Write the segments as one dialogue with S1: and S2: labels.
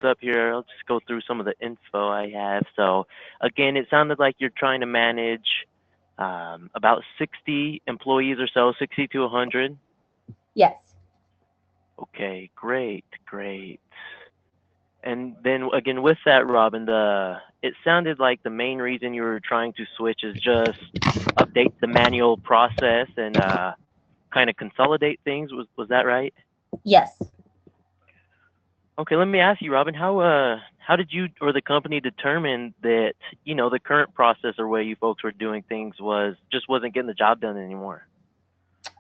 S1: notes up here. I'll just go through some of the info I have. So, again, it sounded like you're trying to manage about 60 employees or so, 60 to 100.
S2: Yes.
S1: Okay, great, great. And then again, with that, Robin, it sounded like the main reason you were trying to switch is just update the manual process and kind of consolidate things. Was that right?
S2: Yes.
S1: Okay, let me ask you, Robin, how did you or the company determine that the current process or way you folks were doing things wasn't getting the job done anymore?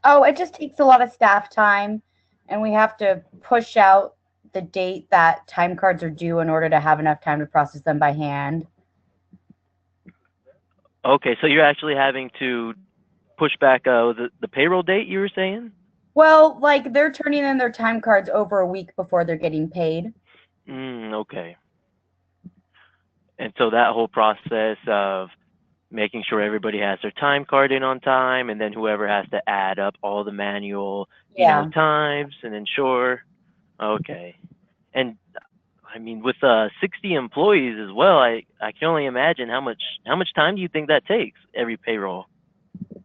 S2: Oh, it just takes a lot of staff time, and we have to push out the date that time cards are due in order to have enough time to process them by hand.
S1: Okay, so you're actually having to push back the payroll date you were saying?
S2: Well, like they're turning in their time cards over a week before they're getting paid.
S1: Okay. And so that whole process of making sure everybody has their time card in on time, and then whoever has to add up all the manual,
S2: Yeah.
S1: times and ensure. Okay. And I mean, with 60 employees as well, I can only imagine how much time do you think that takes every payroll?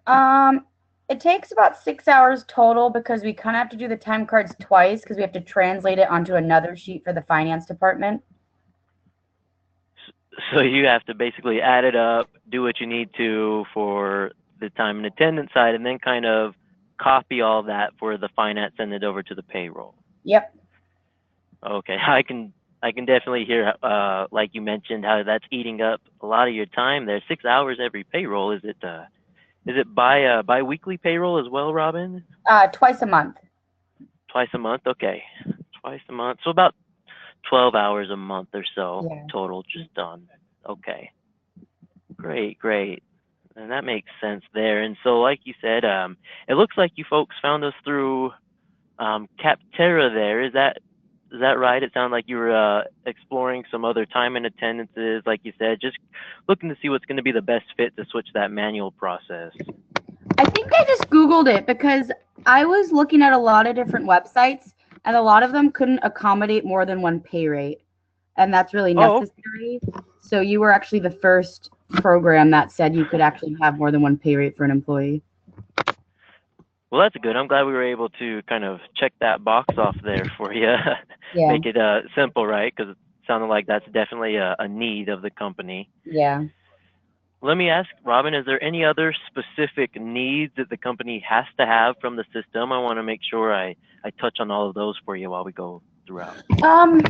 S2: Um, it takes about 6 hours total because we kind of have to do the time cards twice because we have to translate it onto another sheet for the finance department.
S1: So you have to basically add it up, do what you need to for the time and attendance side, and then kind of copy all that for the finance, send it over to the payroll.
S2: Yep.
S1: Okay, I can definitely hear, like you mentioned, how that's eating up a lot of your time there. 6 hours every payroll. Is it bi-weekly payroll as well, Robin?
S2: Twice a month.
S1: Twice a month? Okay. Twice a month. So about 12 hours a month or so
S2: Yeah.
S1: total just done. Okay. Great, great. And that makes sense there. And so, like you said, it looks like you folks found us through Capterra there. Is that right? It sounded like you were exploring some other time and attendances, like you said, just looking to see what's going to be the best fit to switch that manual process.
S2: I think I just Googled it because I was looking at a lot of different websites and a lot of them couldn't accommodate more than one pay rate. And that's really
S1: Oh,
S2: necessary. So you were actually the first program that said you could actually have more than one pay rate for an employee.
S1: well, that's good. I'm glad we were able to kind of check that box off there for you.
S2: Yeah.
S1: Make it simple, right? Because it sounded like that's definitely a need of the company.
S2: Yeah.
S1: Let me ask, Robin, is there any other specific needs that the company has to have from the system? I want to make sure I touch on all of those for you while we go throughout.
S2: Um,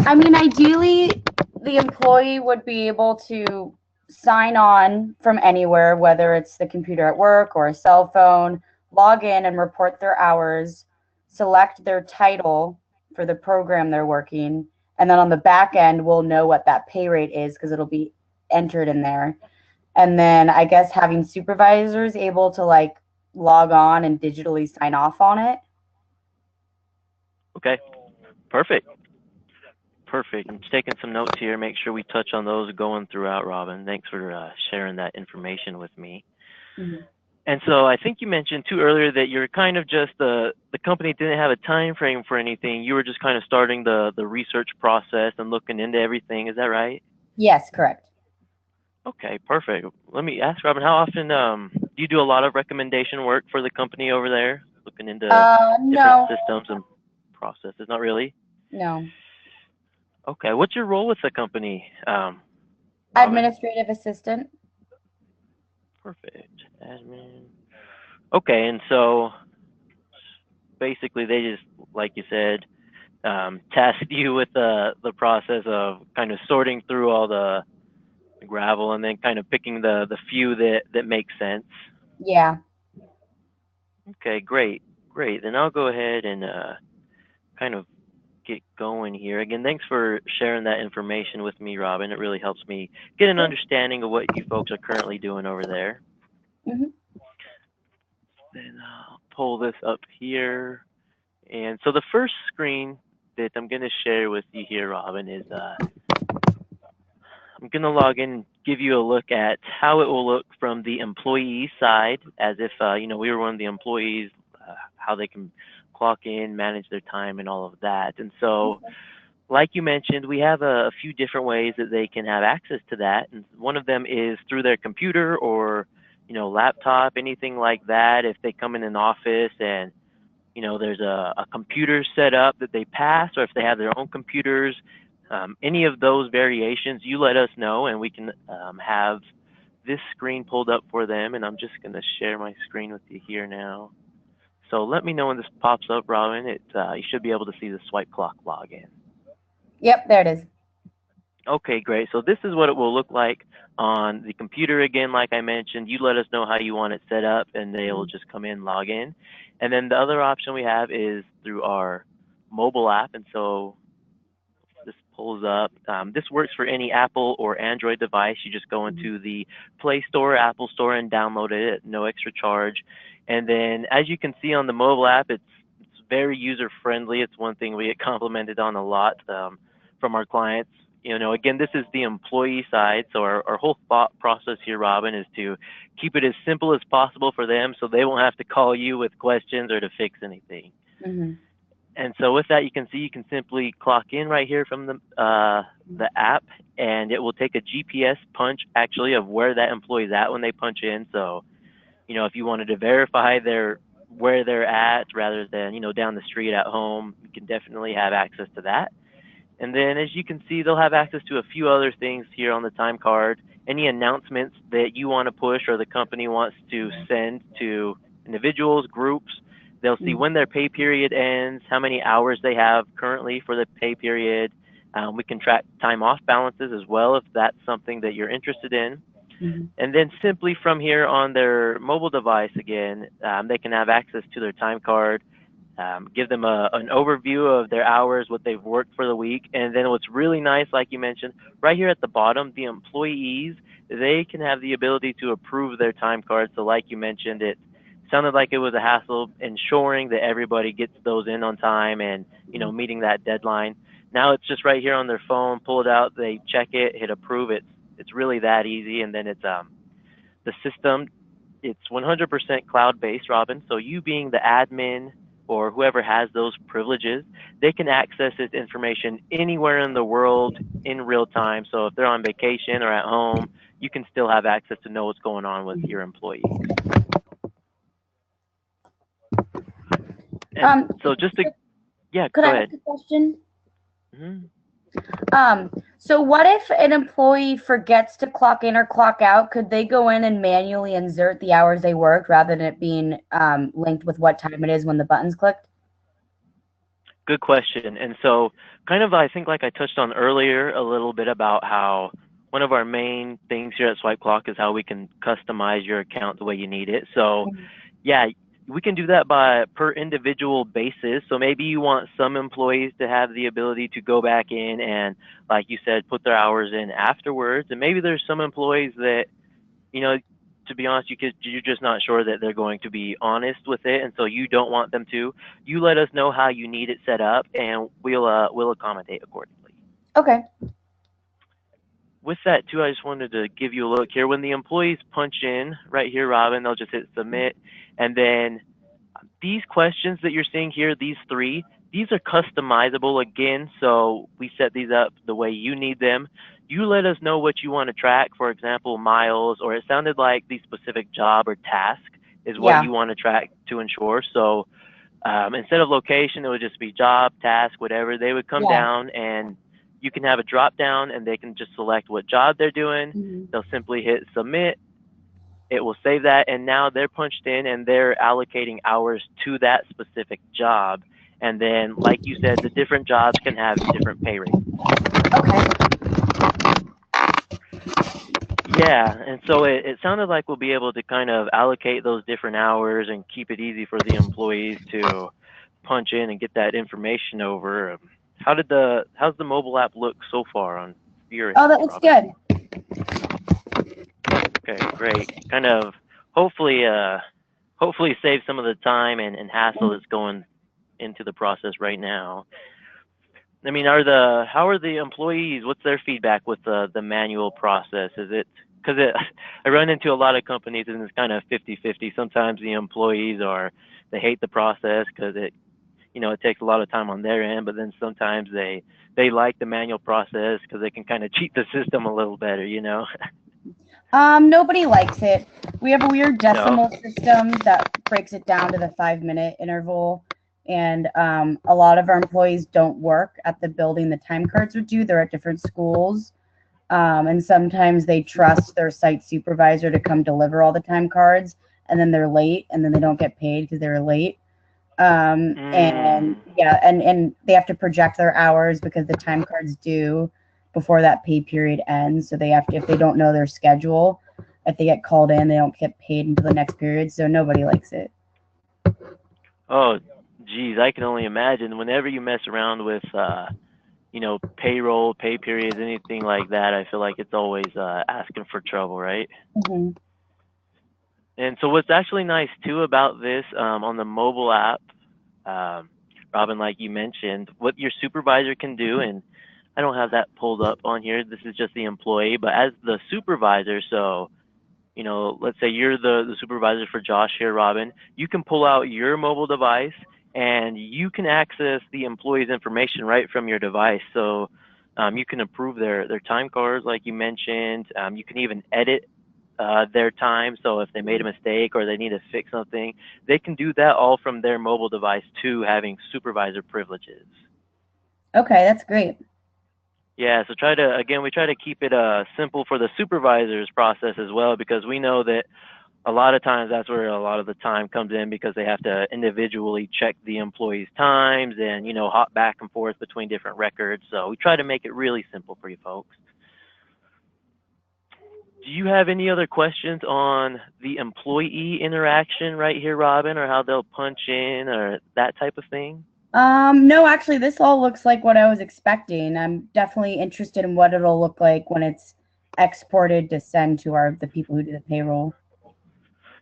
S2: I mean, ideally, the employee would be able to sign on from anywhere, whether it's the computer at work or a cell phone, log in and report their hours, select their title for the program they're working, and then on the back end, we'll know what that pay rate is because it'll be entered in there. And then I guess having supervisors able to like log on and digitally sign off on it.
S1: Okay, perfect. Perfect. I'm just taking some notes here, make sure we touch on those going throughout, Robin. Thanks for sharing that information with me.
S2: Mhm.
S1: And so I think you mentioned too earlier that you're kind of just the company didn't have a time frame for anything. You were just kind of starting the research process and looking into everything. Is that right?
S2: Yes, correct.
S1: Okay, perfect. Let me ask, Robin, how often do you do a lot of recommendation work for the company over there, looking into different
S2: No,
S1: systems and processes? Not really.
S2: no.
S1: Okay, what's your role with the company, Robin?
S2: Administrative assistant.
S1: Perfect. Admin. Okay, and so basically they just, like you said, tasked you with the process of kind of sorting through all the gravel and then kind of picking the few that make sense.
S2: Yeah.
S1: Okay, great, great. Then I'll go ahead and kind of get going here. Again, thanks for sharing that information with me, Robin. It really helps me get an understanding of what you folks are currently doing over there.
S2: Hmm.
S1: Then I'll pull this up here. And so the first screen that I'm going to share with you here, Robin, is I'm going to log in and give you a look at how it will look from the employee side, as if we were one of the employees, how they can clock in, manage their time, and all of that. And so like you mentioned, we have a few different ways that they can have access to that, and one of them is through their computer or laptop, anything like that. If they come in an office and there's a computer set up that they pass, or if they have their own computers, any of those variations, you let us know, and we can have this screen pulled up for them. And I'm just going to share my screen with you here now. So let me know when this pops up, Robin. You should be able to see the SwipeClock login.
S2: Yep, there it is.
S1: Okay, great. So this is what it will look like on the computer again. Like I mentioned, you let us know how you want it set up, and they will just come in, log in. And then the other option we have is through our mobile app. And so this pulls up. This works for any Apple or Android device. You just go into the Play Store, Apple Store, and download it at no extra charge. And then, as you can see on the mobile app, it's very user friendly. It's one thing we get complimented on a lot from our clients. Again, this is the employee side. So our whole thought process here, Robin, is to keep it as simple as possible for them, so they won't have to call you with questions or to fix anything.
S2: Mm-hmm.
S1: And so with that, you can see you can simply clock in right here from the app, and it will take a GPS punch actually of where that employee's at when they punch in. So, if you wanted to verify where they're at rather than down the street at home, you can definitely have access to that. And then, as you can see, they'll have access to a few other things here on the time card. Any announcements that you want to push or the company wants to send to individuals, groups. They'll see when their pay period ends, how many hours they have currently for the pay period. We can track time off balances as well if that's something that you're interested in.
S2: Mm-hmm.
S1: And then simply from here on their mobile device again, they can have access to their time card, give them an overview of their hours, what they've worked for the week. And then what's really nice, like you mentioned, right here at the bottom, the employees, they can have the ability to approve their time card. So like you mentioned, it sounded like it was a hassle ensuring that everybody gets those in on time and, meeting that deadline. Now it's just right here on their phone, pull it out, they check it, hit approve. It's really that easy. And then it's the system, it's 100% cloud-based, Robin. So you being the admin or whoever has those privileges, they can access this information anywhere in the world in real time. So if they're on vacation or at home, you can still have access to know what's going on with your employees. So just to, yeah,
S2: could
S1: go
S2: I
S1: ahead.
S2: ask a question?
S1: Mm-hmm.
S2: So what if an employee forgets to clock in or clock out? Could they go in and manually insert the hours they worked rather than it being linked with what time it is when the button's clicked?
S1: Good question. And so kind of, I think like I touched on earlier a little bit about how one of our main things here at SwipeClock is how we can customize your account the way you need it. So yeah, we can do that by per individual basis. So maybe you want some employees to have the ability to go back in and, like you said, put their hours in afterwards. And maybe there's some employees that, to be honest, you're just not sure that they're going to be honest with it, and so you don't want them to. You let us know how you need it set up, and we'll accommodate accordingly.
S2: Okay.
S1: With that too, I just wanted to give you a look here. When the employees punch in right here, Robin, they'll just hit submit, and then these questions that you're seeing here, these three, these are customizable again. So we set these up the way you need them. You let us know what you want to track, for example, miles, or it sounded like the specific job or task is what you want to track to ensure. So instead of location, it would just be job, task, whatever. They would come down, and you can have a drop down, and they can just select what job they're doing. They'll simply hit submit. It will save that, and now they're punched in, and they're allocating hours to that specific job. And then, like you said, the different jobs can have different pay rates.
S2: Okay.
S1: Yeah, and so it sounded like we'll be able to kind of allocate those different hours and keep it easy for the employees to punch in and get that information over. How's the mobile app look so far on your end?
S2: Oh, that looks good.
S1: Okay, great. Kind of hopefully save some of the time and hassle that's going into the process right now. I mean, how are the employees? What's their feedback with the manual process? Is it because I run into a lot of companies and it's kind of 50-50. Sometimes the employees they hate the process because it takes a lot of time on their end, but then sometimes they like the manual process because they can kind of cheat the system a little better.
S2: Nobody likes it. We have a weird
S1: No.
S2: decimal system that breaks it down to the 5 minute interval. And a lot of our employees don't work at the building the time cards are due. They're at different schools. And sometimes they trust their site supervisor to come deliver all the time cards, and then they're late, and then they don't get paid because they were late. And
S1: Mm.
S2: yeah, and they have to project their hours because the time cards due before that pay period ends. So they have to, if they don't know their schedule, if they get called in, they don't get paid until the next period. So nobody likes it.
S1: Oh, geez, I can only imagine. Whenever you mess around with, payroll, pay periods, anything like that, I feel like it's always asking for trouble, right?
S2: Hmm.
S1: And so what's actually nice too about this on the mobile app, um, Robin, like you mentioned, what your supervisor can do, and I don't have that pulled up on here. This is just the employee, but as the supervisor, so let's say you're the supervisor for Josh here, Robin, you can pull out your mobile device and you can access the employee's information right from your device. So you can approve their time cards, like you mentioned. You can even edit their time. So if they made a mistake or they need to fix something, they can do that all from their mobile device too, having supervisor privileges.
S2: Okay, that's great.
S1: Yeah, so we try to keep it simple for the supervisor's process as well, because we know that a lot of times that's where a lot of the time comes in, because they have to individually check the employees' times and, hop back and forth between different records. So we try to make it really simple for you folks. Do you have any other questions on the employee interaction right here, Robin, or how they'll punch in or that type of thing?
S2: No, actually, this all looks like what I was expecting. I'm definitely interested in what it'll look like when it's exported to send to the people who do the payroll.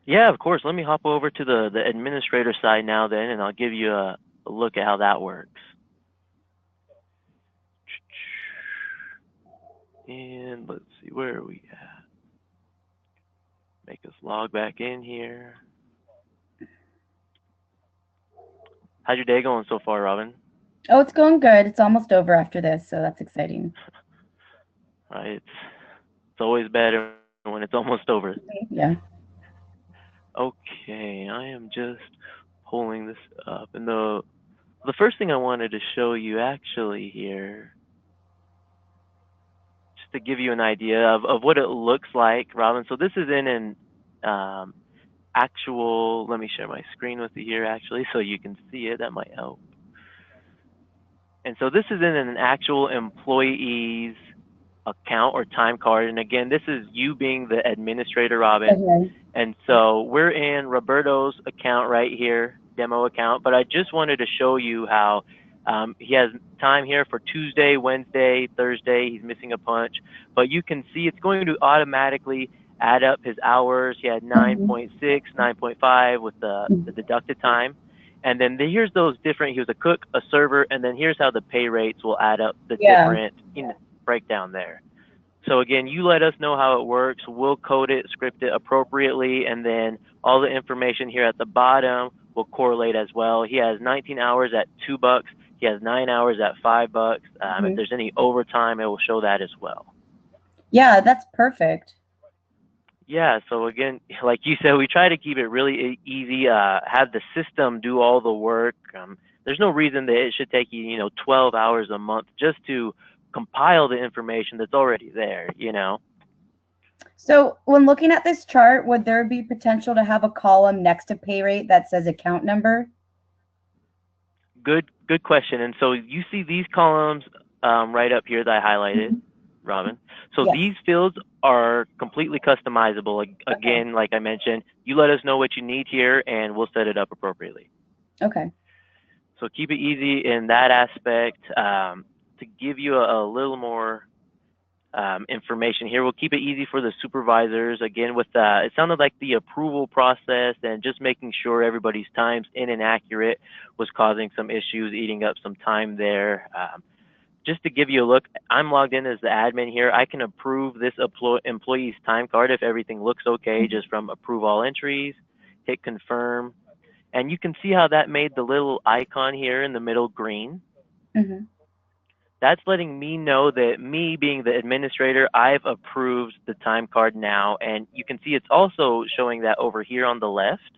S1: Yeah, of course. Let me hop over to the administrator side now then, and I'll give you a look at how that works. And let's see, where are we at? Make us log back in here. How's your day going so far, Robin?
S2: Oh, it's going good. It's almost over after this, so that's exciting.
S1: Right, it's always better when it's almost over.
S2: Yeah.
S1: Okay, I am just pulling this up, and the first thing I wanted to show you actually here, just to give you an idea of what it looks like, Robin. So this is in an um, actual. Let me share my screen with you here, actually, so you can see it. That might help. And so this is in an actual employee's account or time card. And again, this is you being the administrator, Robin.
S2: Okay.
S1: And so we're in Roberto's account right here, demo account. But I just wanted to show you how he has time here for Tuesday, Wednesday, Thursday. He's missing a punch. But you can see it's going to automatically add up his hours. He had
S2: Mhm.
S1: 9.6, 9.5 with the deducted time. And then here's those different, he was a cook, a server, and then here's how the pay rates will add up the
S2: Yeah.
S1: different breakdown there. So again, you let us know how it works. We'll code it, script it appropriately, and then all the information here at the bottom will correlate as well. He has 19 hours at $2. He has 9 hours at $5. If
S2: Mhm.
S1: there's any overtime, it will show that as well.
S2: Yeah, that's perfect.
S1: Yeah, so again, like you said, we try to keep it really easy, have the system do all the work. There's no reason that it should take you, 12 hours a month just to compile the information that's already there.
S2: So, when looking at this chart, would there be potential to have a column next to pay rate that says account number?
S1: Good question. And so you see these columns right up here that I highlighted,
S2: Mhm.
S1: Robin. So
S2: Yes.
S1: these fields are completely customizable.
S2: Okay.
S1: Again, like I mentioned, you let us know what you need here, and we'll set it up appropriately.
S2: Okay.
S1: So keep it easy in that aspect. To give you a little more information here, we'll keep it easy for the supervisors. Again, with it sounded like the approval process and just making sure everybody's time's in and accurate was causing some issues, eating up some time there. Just to give you a look, I'm logged in as the admin here. I can approve this employee's time card if everything looks okay, just from approve all entries, hit confirm. And you can see how that made the little icon here in the middle green.
S2: Mm-hmm.
S1: That's letting me know that me being the administrator, I've approved the time card now. And you can see it's also showing that over here on the left.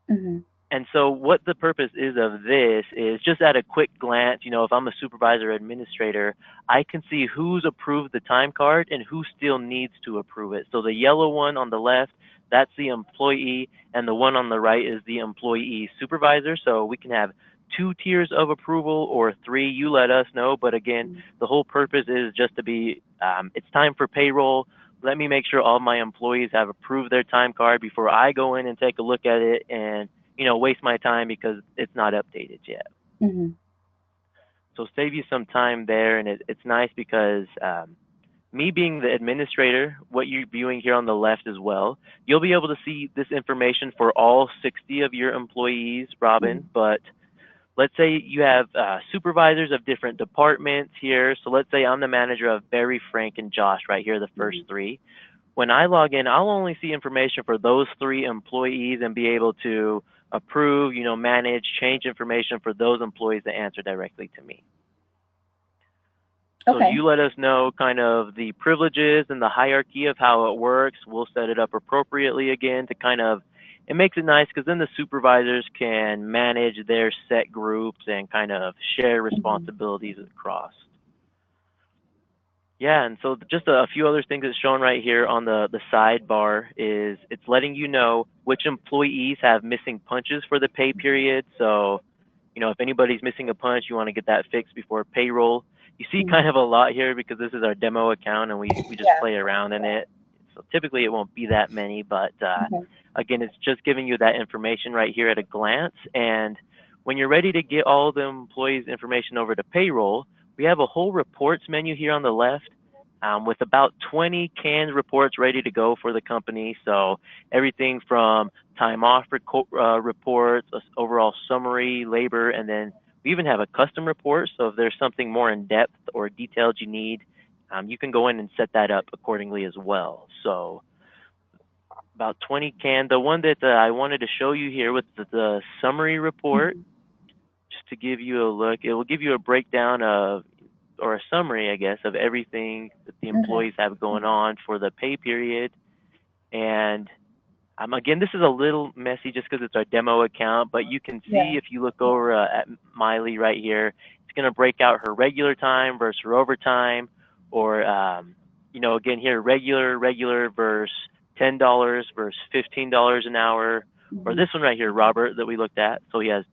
S2: Mm-hmm.
S1: And so what the purpose is of this is just at a quick glance, if I'm a supervisor or administrator, I can see who's approved the time card and who still needs to approve it. So the yellow one on the left, that's the employee, and the one on the right is the employee supervisor. So we can have 2 tiers of approval or 3, you let us know. But again, the whole purpose is just to be, it's time for payroll. Let me make sure all my employees have approved their time card before I go in and take a look at it and waste my time because it's not updated yet.
S2: Mm-hmm.
S1: So save you some time there, and it's nice because me being the administrator, what you're viewing here on the left as well, you'll be able to see this information for all 60 of your employees, Robin, but let's say you have supervisors of different departments here. So let's say I'm the manager of Barry, Frank, and Josh right here, the first 3. When I log in, I'll only see information for those 3 employees and be able to approve, manage, change information for those employees that answer directly to me. So
S2: Okay.
S1: you let us know kind of the privileges and the hierarchy of how it works. We'll set it up appropriately again to kind of, it makes it nice because then the supervisors can manage their set groups and kind of share responsibilities across. Yeah, and so just a few other things that's shown right here on the sidebar is it's letting you know which employees have missing punches for the pay period. So, if anybody's missing a punch, you want to get that fixed before payroll. You see kind of a lot here because this is our demo account and we just
S2: Yeah.
S1: play around in it. So typically it won't be that many, but
S2: Okay.
S1: again, it's just giving you that information right here at a glance. And when you're ready to get all the employees' information over to payroll, we have a whole reports menu here on the left with about 20 canned reports ready to go for the company. So everything from time off reports, overall summary, labor, and then we even have a custom report. So if there's something more in depth or detailed you need, you can go in and set that up accordingly as well. So about 20 canned. The one that I wanted to show you here with the summary report, just to give you a look, it will give you a breakdown of, or a summary, I guess, of everything that the employees have going on for the pay period. And again, this is a little messy just because it's our demo account, but you can see if you look over at Miley right here, it's going to break out her regular time versus her overtime, or, again here, regular versus $10 versus $15 an hour, or this one right here, Robert, that we looked at. So he has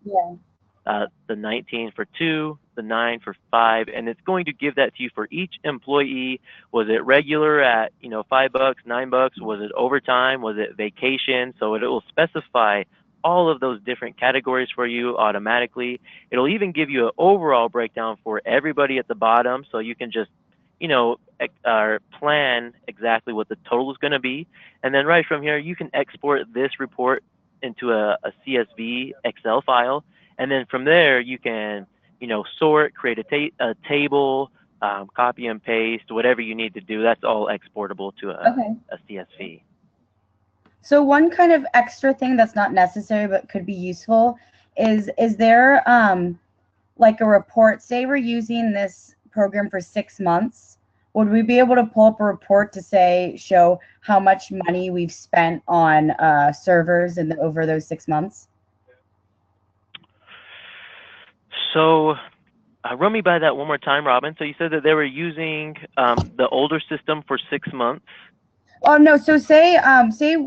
S1: the 19 for 2, the 9 for 5, and it's going to give that to you for each employee. Was it regular at $5, $9? Was it overtime? Was it vacation? So it will specify all of those different categories for you automatically. It'll even give you an overall breakdown for everybody at the bottom, so you can just plan exactly what the total is going to be, and then right from here you can export this report into a CSV Excel file. And then from there, you can, sort, create a table, copy and paste, whatever you need to do. That's all exportable to a CSV.
S2: So one kind of extra thing that's not necessary but could be useful is there like a report? Say we're using this program for 6 months. Would we be able to pull up a report to show how much money we've spent on servers over those 6 months?
S1: So run me by that one more time, Robin. So you said that they were using the older system for 6 months.
S2: Oh no! So say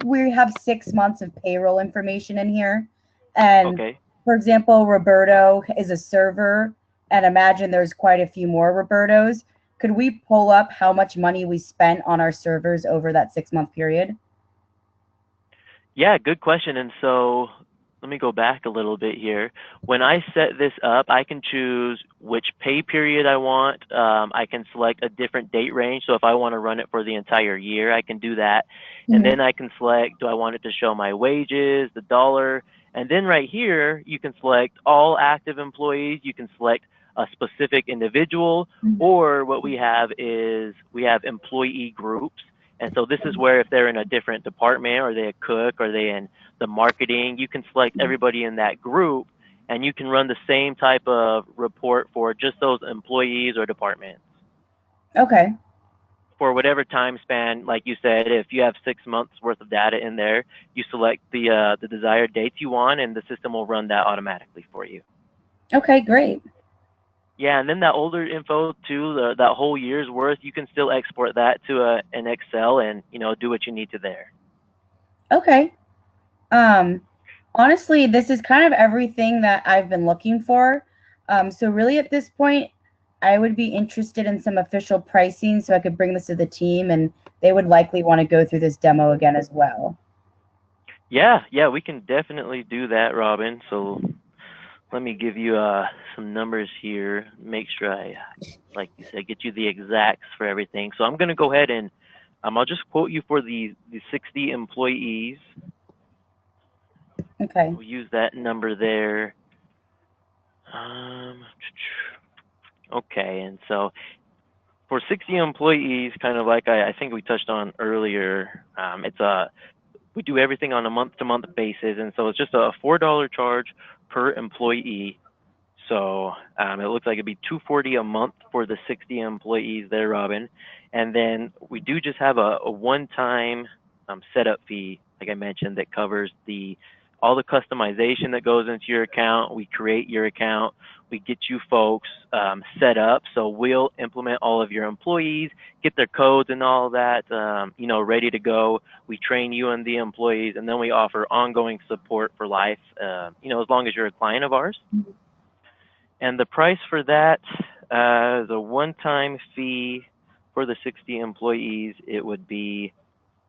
S2: we have 6 months of payroll information in here, and for example, Roberto is a server, and imagine there's quite a few more Robertos. Could we pull up how much money we spent on our servers over that 6-month period?
S1: Yeah, good question. And so let me go back a little bit here. When I set this up, I can choose which pay period I want. I can select a different date range. So if I want to run it for the entire year, I can do that. And then I can select, do I want it to show my wages, the dollar? And then right here, you can select all active employees. You can select a specific individual, or what we have is we have employee groups. And so this is where if they're in a different department, or they a cook, or they in the marketing, you can select everybody in that group, and you can run the same type of report for just those employees or departments
S2: Okay.
S1: for whatever time span. Like you said, if you have 6 months worth of data in there, you select the desired dates you want, and the system will run that automatically for you.
S2: Okay, great.
S1: Yeah, and then that older info too, that whole year's worth, you can still export that to an Excel, and do what you need to there.
S2: Okay. Um, Honestly, this is kind of everything that I've been looking for. So really at this point, I would be interested in some official pricing so I could bring this to the team, and they would likely want to go through this demo again as well.
S1: Yeah, we can definitely do that, Robin. So let me give you some numbers here. Make sure I, like you said, get you the exacts for everything. So I'm going to go ahead and I'll just quote you for the 60 employees.
S2: Okay.
S1: We'll use that number there. Um, okay, and so for 60 employees, kind of like I think we touched on earlier, we do everything on a month-to-month basis, and so it's just a $4 charge per employee. So it looks like it'd be $240 a month for the 60 employees there, Robin. And then we do just have a one-time setup fee, like I mentioned, that covers all the customization that goes into your account. We create your account. We get you folks set up. So we'll implement all of your employees, get their codes and all that, ready to go. We train you and the employees, and then we offer ongoing support for life, as long as you're a client of ours. And the price for that, the one-time fee for the 60 employees, it would be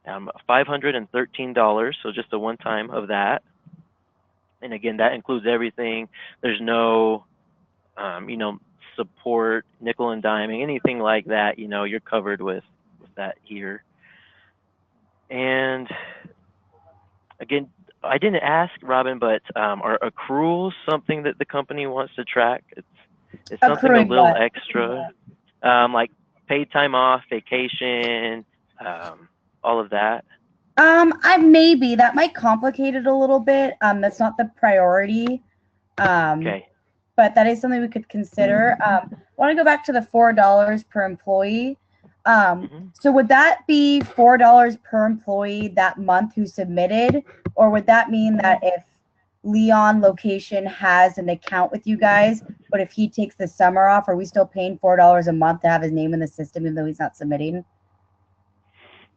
S1: $513, so just a one-time of that. And again, that includes everything. There's no, support, nickel and diming, anything like that. You're covered with that here. And again, I didn't ask, Robin, but are accruals something that the company wants to track? It's something a
S2: Accruing
S1: little
S2: what?
S1: extra, like paid time off, vacation, all of that.
S2: Maybe that might complicate it a little bit. That's not the priority.
S1: Okay.
S2: But that is something we could consider. I want to go back to the $4 per employee. So would that be $4 per employee that month who submitted, or would that mean that if Leon location has an account with you guys, but if he takes the summer off, are we still paying $4 a month to have his name in the system even though he's not submitting?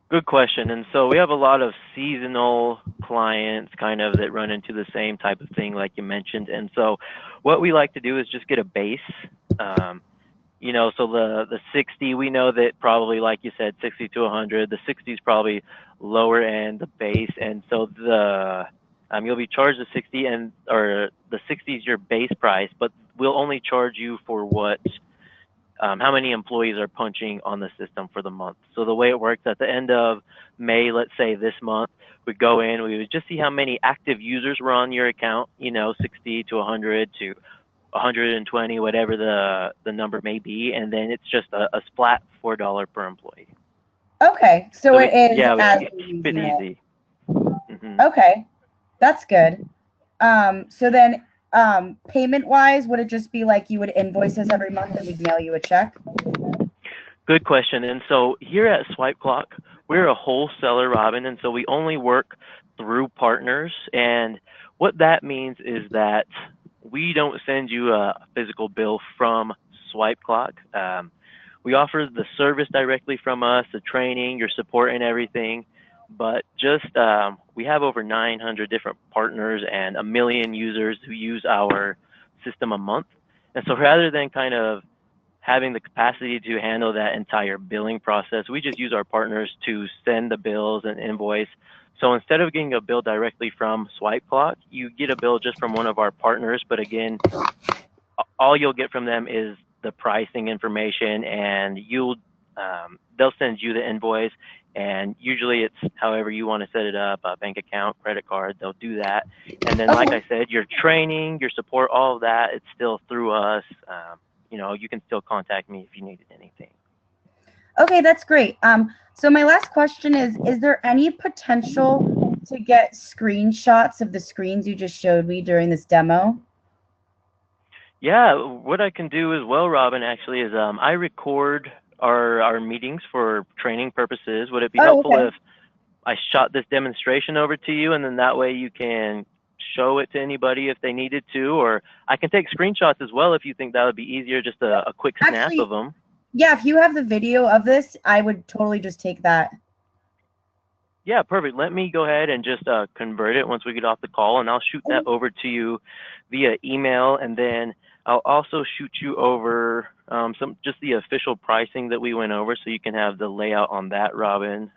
S1: Good question. And so we have a lot of seasonal clients kind of that run into the same type of thing like you mentioned. And so what we like to do is just get a base. So the 60, we know that probably, like you said, 60 to 100. The 60 is probably lower end, the base. And so you'll be charged the 60, or the 60 is your base price, but we'll only charge you for how many employees are punching on the system for the month. So the way it works, at the end of May, let's say this month, we go in, we would just see how many active users were on your account, 60 to 100 to 120, whatever the number may be, and then it's just a splat $4 per employee.
S2: Okay, so it is as
S1: keep it easy.
S2: Okay, that's good. So then payment wise, would it just be like you would invoice us every month and we'd mail you a check?
S1: Good question. And so here at SwipeClock, we're a wholesaler, Robin, and so we only work through partners. And what that means is that we don't send you a physical bill from SwipeClock. We offer the service directly from us, the training, your support, and everything. But just we have over 900 different partners and 1 million users who use our system a month. And so rather than kind of having the capacity to handle that entire billing process, we just use our partners to send the bills and invoice. So instead of getting a bill directly from SwipeClock, you get a bill just from one of our partners. But again, all you'll get from them is the pricing information, and they'll send you the invoice. And usually it's however you want to set it up, a bank account, credit card, they'll do that. And then, like I said, your training, your support, all of that, it's still through us. You can still contact me if you needed anything.
S2: Okay, that's great. So my last question is there any potential to get screenshots of the screens you just showed me during this demo?
S1: Yeah, what I can do as well, Robin, actually, is I record our meetings for training purposes. Would it be
S2: Oh,
S1: helpful
S2: okay.
S1: if I shot this demonstration over to you, and then that way you can show it to anybody if they needed to, or I can take screenshots as well if you think that would be easier, just a quick snap of
S2: Actually,
S1: them.
S2: yeah, if you have the video of this, I would totally just take that.
S1: Yeah, perfect. Let me go ahead and just convert it once we get off the call, and I'll shoot that over to you via email, and then I'll also shoot you over just the official pricing that we went over, so you can have the layout on that, Robin.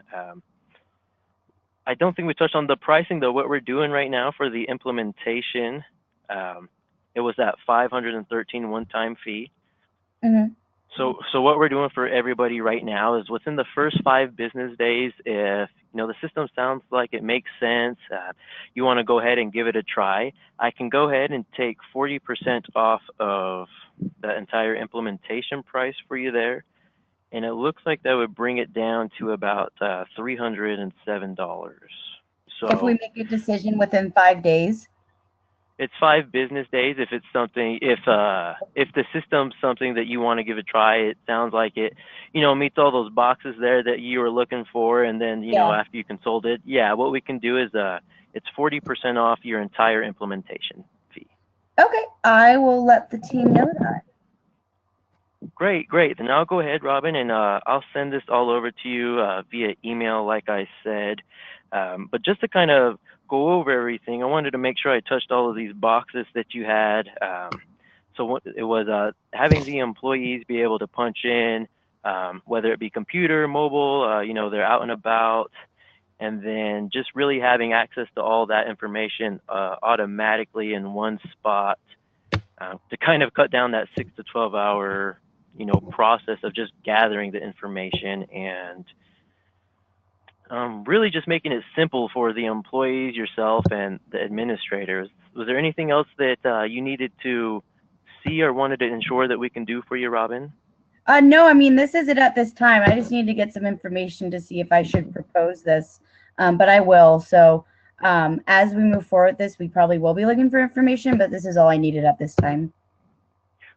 S1: I don't think we touched on the pricing though. What we're doing right now for the implementation, um, it was that 513 one-time fee.
S2: Hmm.
S1: So what we're doing for everybody right now is within the first 5 business days, if the system sounds like it makes sense, you want to go ahead and give it a try, I can go ahead and take 40% off of the entire implementation price for you there, and it looks like that would bring it down to about $307.
S2: If we
S1: So
S2: make a decision within 5 days.
S1: it's 5 business days. If it's something, if the system's something that you want to give a try, it sounds like it, meets all those boxes there that you were looking for, and then
S2: Yeah.
S1: after you consult it, yeah, what we can do is it's 40% off your entire implementation fee.
S2: Okay, I will let the team know that.
S1: Great, great. Then I'll go ahead, Robin, and I'll send this all over to you via email, like I said. But just to kind of go over everything, I wanted to make sure I touched all of these boxes that you had. So it was having the employees be able to punch in, whether it be computer, mobile, they're out and about, and then just really having access to all that information automatically in one spot to kind of cut down that 6 to 12 hour process of just gathering the information and really just making it simple for the employees, yourself, and the administrators. Was there anything else that you needed to see or wanted to ensure that we can do for you, Robin?
S2: No, I mean, this is it at this time. I just need to get some information to see if I should propose this, but I will. So as we move forward with this, we probably will be looking for information, but this is all I needed at this time.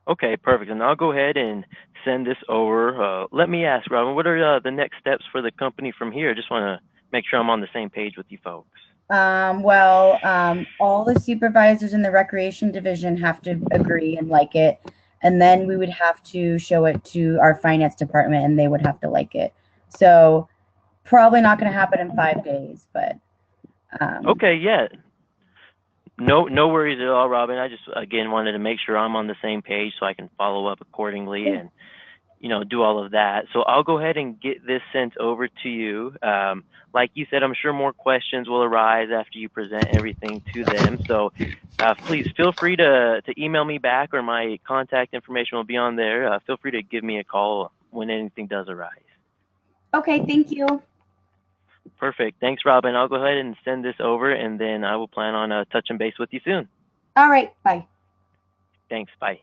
S1: Okay, perfect. And I'll go ahead and send this over. Let me ask, Robin, what are the next steps for the company from here? I just want to make sure I'm on the same page with you folks.
S2: All the supervisors in the recreation division have to agree and like it. And then we would have to show it to our finance department and they would have to like it. So probably not going to happen in 5 days, but.
S1: Okay, yeah. No worries at all, Robin. I just, again, wanted to make sure I'm on the same page so I can follow up accordingly and, do all of that. So I'll go ahead and get this sent over to you. Like you said, I'm sure more questions will arise after you present everything to them. So please feel free to email me back, or my contact information will be on there. Feel free to give me a call when anything does arise.
S2: Okay, thank you.
S1: Perfect. Thanks, Robin. I'll go ahead and send this over, and then I will plan on touching base with you soon.
S2: All right, bye.
S1: Thanks. Bye.